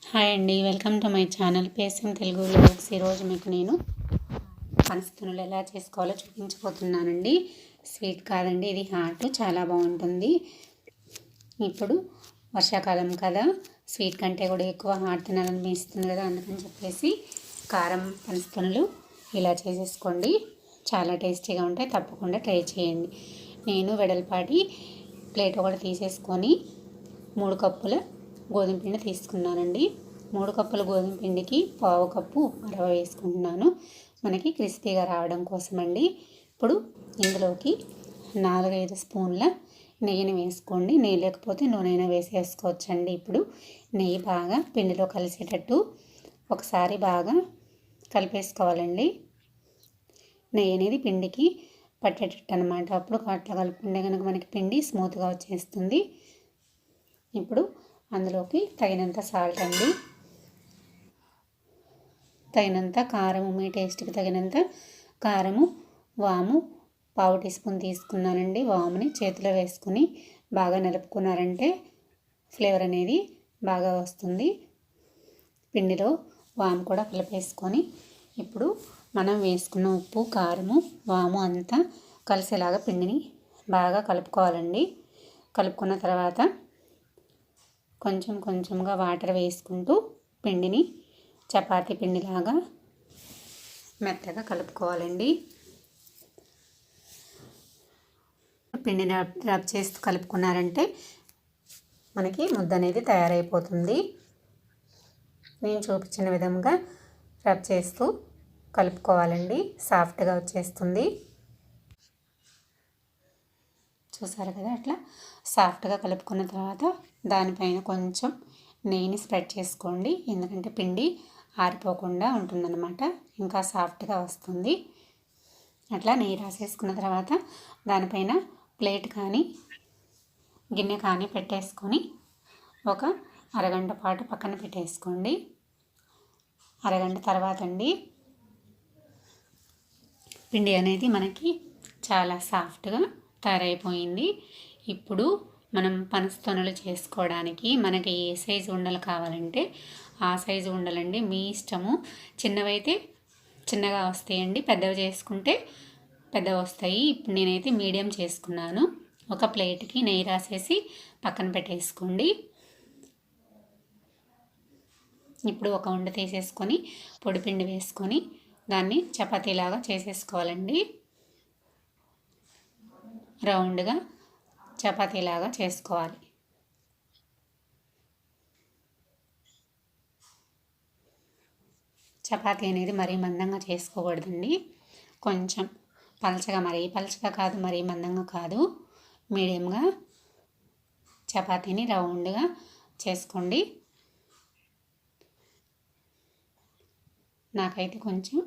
Hi అండి, welcome to my channel పేసం Telugu vlogs. ఈరోజు మీకు నేను పనసతునులు ఎలా చేసుకోవాలో చూపించబోతున్నానండి. స్వీట్ కాదండి, ఇది హాట్, చాలా బాగుంటుంది. ఇప్పుడు వర్షాకాలం కదా, స్వీట్ కంటే కూడా ఎక్కువ హాట్ తినాలనిపిస్తుంది కదా, అందుకని చెప్పేసి కారం పనసతునులు ఇలా చేసేసుకోండి. చాలా టేస్టీగా ఉంటాయి, తప్పకుండా ట్రై చేయండి. నేను వెడల్పాటి ప్లేట్ ఒకటి తీసేసుకొని 3 కప్పుల గోధుమ పిండి తీసుకున్నానండి. 3 కప్పుల గోధుమ పిండికి పావు కప్పు రవ్వ వేసుకుంటున్నాను, మనకి క్రిస్పీగా రావడం కోసమండి. ఇప్పుడు ఇందులోకి 4-5 స్పూన్ల నెయ్యిని వేసుకోండి. నెయ్యి లేకపోతే నూనె వేసేసుకోవచ్చండి. ఇప్పుడు నెయ్యి బాగా పిండిలో కలిసేటట్టు ఒకసారి బాగా కలిపేసుకోవాలండి. నెయ్యి అనేది పిండికి పట్టేటట్టు అనమాట. అప్పుడు అట్లా కలుపుకుంటే కనుక మనకి పిండి స్మూత్గా వచ్చేస్తుంది. ఇప్పుడు అందులోకి తగినంత సాల్ట్ అండి, తగినంత కారము, మీ టేస్ట్కి తగినంత కారము, వాము పావు టీ స్పూన్ తీసుకున్నానండి. వాముని చేతిలో వేసుకుని బాగా నలుపుకున్నారంటే ఫ్లేవర్ అనేది బాగా వస్తుంది. పిండిలో వాము కూడా కలిపేసుకొని ఇప్పుడు మనం వేసుకున్న ఉప్పు, కారము, వాము అంతా కలిసేలాగా పిండిని బాగా కలుపుకోవాలండి. కలుపుకున్న తర్వాత కొంచెం కొంచెంగా వాటర్ వేసుకుంటూ పిండిని చపాతీ పిండిలాగా మెత్తగా కలుపుకోవాలండి. పిండిని రబ్ చేస్తూ కలుపుకున్నారంటే మనకి ముద్ద అనేది తయారైపోతుంది. నేను చూపించిన విధంగా రబ్ చేస్తూ కలుపుకోవాలండి, సాఫ్ట్గా వచ్చేస్తుంది. చూసారు కదా, అట్లా సాఫ్ట్గా కలుపుకున్న తర్వాత దానిపైన కొంచెం నెయ్యిని స్ప్రెడ్ చేసుకోండి. ఎందుకంటే పిండి ఆరిపోకుండా ఉంటుందన్నమాట, ఇంకా సాఫ్ట్గా వస్తుంది. అట్లా నెయ్యి రాసేసుకున్న తర్వాత దానిపైన ప్లేట్ కానీ గిన్నె కానీ పెట్టేసుకొని ఒక అరగంట పాటు పక్కన పెట్టేసుకోండి. అరగంట తర్వాత అండి పిండి అనేది మనకి చాలా సాఫ్ట్గా తయారైపోయింది. ఇప్పుడు మనం పనసతొనలు చేసుకోవడానికి మనకి ఏ సైజు ఉండలు కావాలంటే ఆ సైజు ఉండలండి, మీ ఇష్టము. చిన్నవైతే చిన్నగా వస్తాయండి, పెద్దవి చేసుకుంటే పెద్దవి వస్తాయి. ఇప్పుడు నేనైతే మీడియం చేసుకున్నాను. ఒక ప్లేట్కి నెయ్యి రాసేసి పక్కన పెట్టేసుకోండి. ఇప్పుడు ఒక ఉండ తీసేసుకొని పొడిపిండి వేసుకొని దాన్ని చపాతీలాగా చేసేసుకోవాలండి. రౌండ్గా చపాతీలాగా చేసుకోవాలి. చపాతీ అనేది మరీ మందంగా చేసుకోకూడదండి, కొంచెం పలచగా, మరీ పలచగా కాదు, మరీ మందంగా కాదు, మీడియంగా చపాతీని రౌండ్గా చేసుకోండి. నాకైతే కొంచెం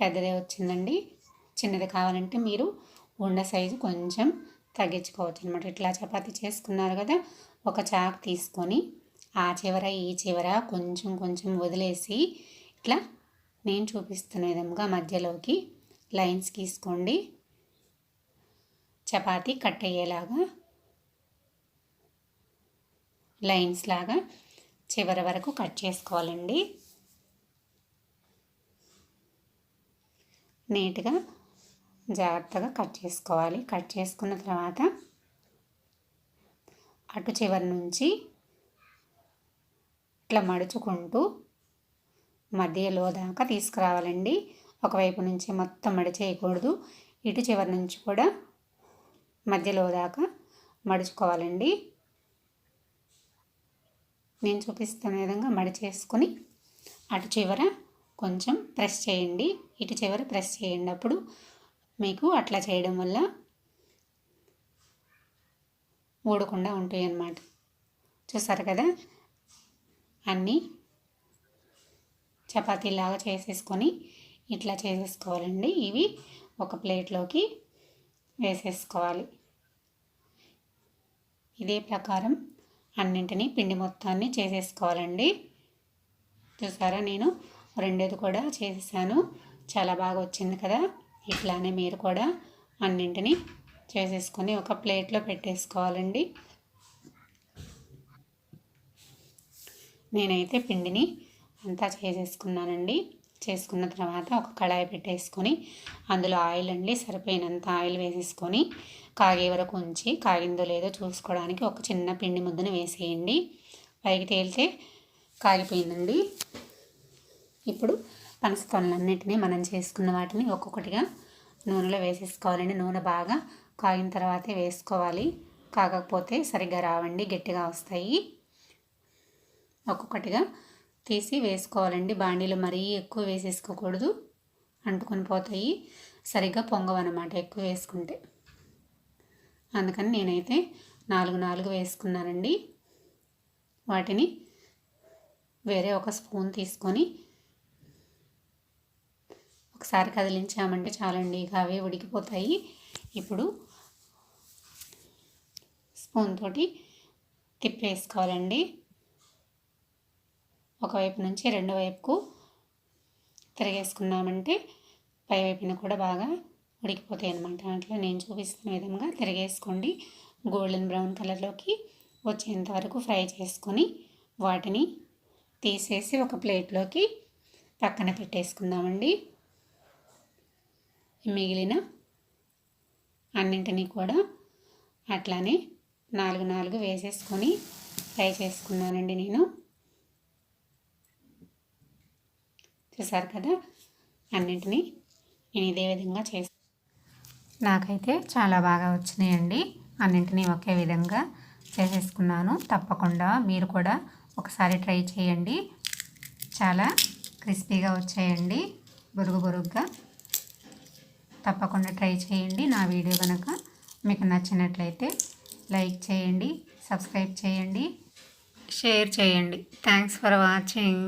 పెద్దదే వచ్చిందండి. చిన్నది కావాలంటే మీరు ఉండ సైజు కొంచెం తగ్గించుకోవచ్చు అనమాట. ఇట్లా చపాతీ చేసుకున్నారు కదా, ఒక చాకు తీసుకొని ఆ చివర ఈ చివర కొంచెం కొంచెం వదిలేసి ఇట్లా నేను చూపిస్తున్న విధంగా మధ్యలోకి లైన్స్ గీసుకోండి. చపాతీ కట్ అయ్యేలాగా లైన్స్ లాగా చివరి వరకు కట్ చేసుకోవాలండి. నీట్గా జాగ్రత్తగా కట్ చేసుకోవాలి. కట్ చేసుకున్న తర్వాత అటు చివరి నుంచి ఇట్లా మడుచుకుంటూ మధ్యలో దాకా తీసుకురావాలండి. ఒకవైపు నుంచి మొత్తం మడిచేయకూడదు, ఇటు చివరి నుంచి కూడా మధ్యలో దాకా మడుచుకోవాలండి. నేను చూపిస్తున్న విధంగా మడిచేసుకొని అటు చివర కొంచెం ప్రెస్ చేయండి, ఇటు చివర ప్రెస్ చేయండి. అప్పుడు మీకు అట్లా చేయడం వల్ల ఊడకుండా ఉంటాయి అన్నమాట. చూసారు కదా, అన్నీ చపాతీలాగా చేసేసుకొని ఇట్లా చేసేసుకోవాలండి. ఇవి ఒక ప్లేట్లోకి వేసేసుకోవాలి. ఇదే ప్రకారం అన్నింటినీ పిండి మొత్తాన్ని చేసేసుకోవాలండి. చూసారా, నేను రెండోది కూడా చేసేసాను, చాలా బాగా వచ్చింది కదా. ఇట్లానే మీరు కూడా అన్నింటినీ చేసేసుకొని ఒక ప్లేట్లో పెట్టేసుకోవాలండి. నేనైతే పిండిని అంతా చేసేసుకున్నానండి. చేసుకున్న తర్వాత ఒక కళాయి పెట్టేసుకొని అందులో ఆయిల్ అండి సరిపోయినంత ఆయిల్ వేసేసుకొని కాగే వరకు ఉంచి కాగిందో లేదో చూసుకోవడానికి ఒక చిన్న పిండి ముద్దను వేసేయండి. పైకి తేలితే కాగిపోయిందండి. ఇప్పుడు పనసతొనలన్నిటినీ మనం చేసుకున్న వాటిని ఒక్కొక్కటిగా నూనెలో వేసేసుకోవాలండి. నూనె బాగా కాగిన తర్వాతే వేసుకోవాలి. కాగకపోతే సరిగ్గా రావండి, గట్టిగా వస్తాయి. ఒక్కొక్కటిగా తీసి వేసుకోవాలండి. బాండీలో మరీ ఎక్కువ వేసేసుకోకూడదు, అంటుకొని పోతాయి, సరిగ్గా పొంగవన్నమాట ఎక్కువ వేసుకుంటే. అందుకని నేనైతే 4 వేసుకున్నానండి. వాటిని వేరే ఒక స్పూన్ తీసుకొని ఒకసారి కదిలించామంటే చాలండి, ఇక అవే ఉడికిపోతాయి. ఇప్పుడు స్పూన్ తోటి తిప్పేసుకోవాలండి. ఒకవైపు నుంచి రెండో వైపుకు తిరిగేసుకున్నామంటే పై వైపున కూడా బాగా ఉడికిపోతాయి అన్నమాట. అట్లా నేను చూపిస్తున్న విధంగా తిరిగేసుకోండి. గోల్డెన్ బ్రౌన్ కలర్లోకి వచ్చేంత వరకు ఫ్రై చేసుకొని వాటిని తీసేసి ఒక ప్లేట్లోకి పక్కన పెట్టేసుకుందామండి. మిగిలిన అన్నింటినీ కూడా అట్లానే 4 వేసేసుకొని ఫ్రై చేసుకున్నానండి నేను. చూసారు కదా, అన్నింటినీ నేను ఇదే విధంగా నాకైతే చాలా బాగా వచ్చినాయండి. అన్నింటినీ ఒకే విధంగా చేసేసుకున్నాను. తప్పకుండా మీరు కూడా ఒకసారి ట్రై చేయండి. చాలా క్రిస్పీగా వచ్చాయండి, బొరుగుగా. తప్పకుండా ట్రై చేయండి. నా వీడియో కనుక మీకు నచ్చినట్లయితే లైక్ చేయండి, సబ్స్క్రైబ్ చేయండి, షేర్ చేయండి. Thanks for watching.